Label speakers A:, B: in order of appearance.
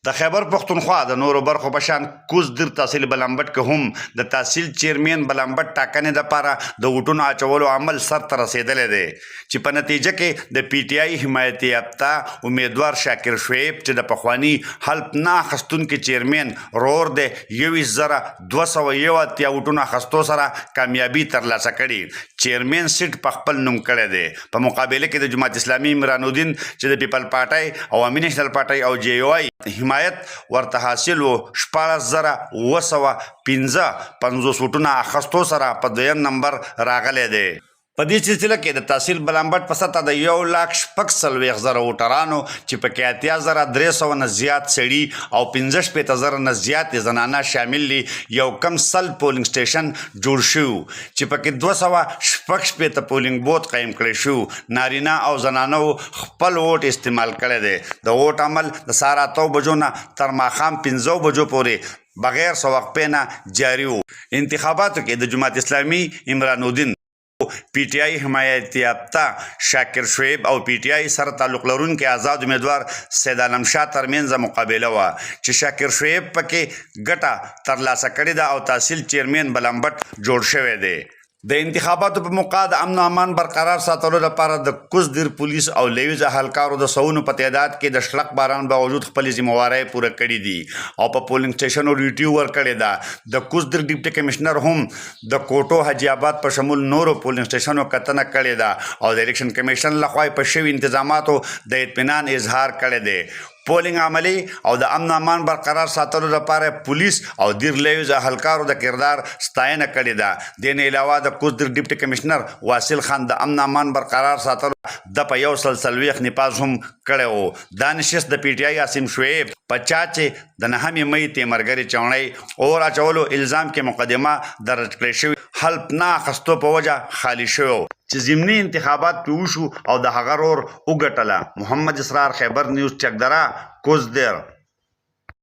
A: د خیبر پښتونخوا د نورو برخو په شان کوزدر تحصیل بلمبټ کې هم د تحصیل چیرمین بلمبټ ټاکنې دپاره د ووټونو اچولو عمل سرته رسېدلی دی چې په نتیجه کې د پی ټي آی حمایت یافته امیدوار شاکر شعیب چې د پخواني حلف نه اخیستونکي چیرمین رور دی 21,281 ووټونو اخیستو سره کامیابي ترلاسه کړي چیرمین سیټ په خپل نوم کړی دی په مقابله کې د جماعت اسلامي عمران الدین چې د پیپل پارټۍ او عوامي نیشنل پارټۍ او جے یو آی حمایت ورته حاصل و 14,250 ووټونه اخیستو سره په دویم نمبر راغلی دی په دې سلسله کې د تحصیل بلمبټ په سطحه د 1,40,000 ووټرانو چې پکې 80,300 نه زیات سړي او 65,000 نه زیات زنانه شامل دي یو کم سل پولینګ سټیشن جوړ شو چې پکې 216 پولینګ بوت قایم کړی شو نارینه او زنانو خپل ووټ استعمال کړی دی د ووټ عمل د سهار 8 بجو نه تر ماښام 5 بجو پورې بغیر سوقفې نه جاري و انتخاباتو کې د جماعت اسلامي عمران الدین پی ټي آی حمایت یافته شاکر شعیب او پی ټي آی سره تعلق لرونکي آزاد امیدوار سید عالم شاه ترمنځ مقابله وه چې شاکر شعیب پکې ګټه ترلاسه کړې ده او تحصیل چیرمین بلمبټ جوړ شوی دی د انتخاباتو په موقع د امن او امان برقرار ساتلو لپاره د کوزدر پولیس او لیویز اهلکارو د سوونو په تعداد کې د شلق باران باوجود خپل ذمہوارۍ پوره کړې دي او په پولینګ سټیشنو ډیوټي ورکړې ده د کوزدر ډیپټي کمشنر هم د کوټو حاجي آباد په شمول نورو پولینګ سټیشنو کتنه کړې ده او د الیکشن کمیشن لخوا په شوي انتظاماتو د اطمینان اظهار کړی دی پولینګ عملی او د امن امان برقرار ساتلو لپاره پولیس او دیر لیوز اهلکارو د کردار ستاینه کړې ده د نه علاوه د کوزدر ډیپټي کمشنر واصل خان د امن امان برقرار ساتلو د په یو سلسلويخ نپاز هم کړی و دا نشست د پی ټي آی عاصم شعیب په چا چې د 9 مې تیمرګرې چوڼۍ اور اچولو الزام کې مقدمه درج کړې شوې حلف نه اخیستو په وجه خالی شوی چې ضمني انتخابات پې وشو او د هغه رور وګټله محمد اسرار خیبر نیوز چکدره کوزدر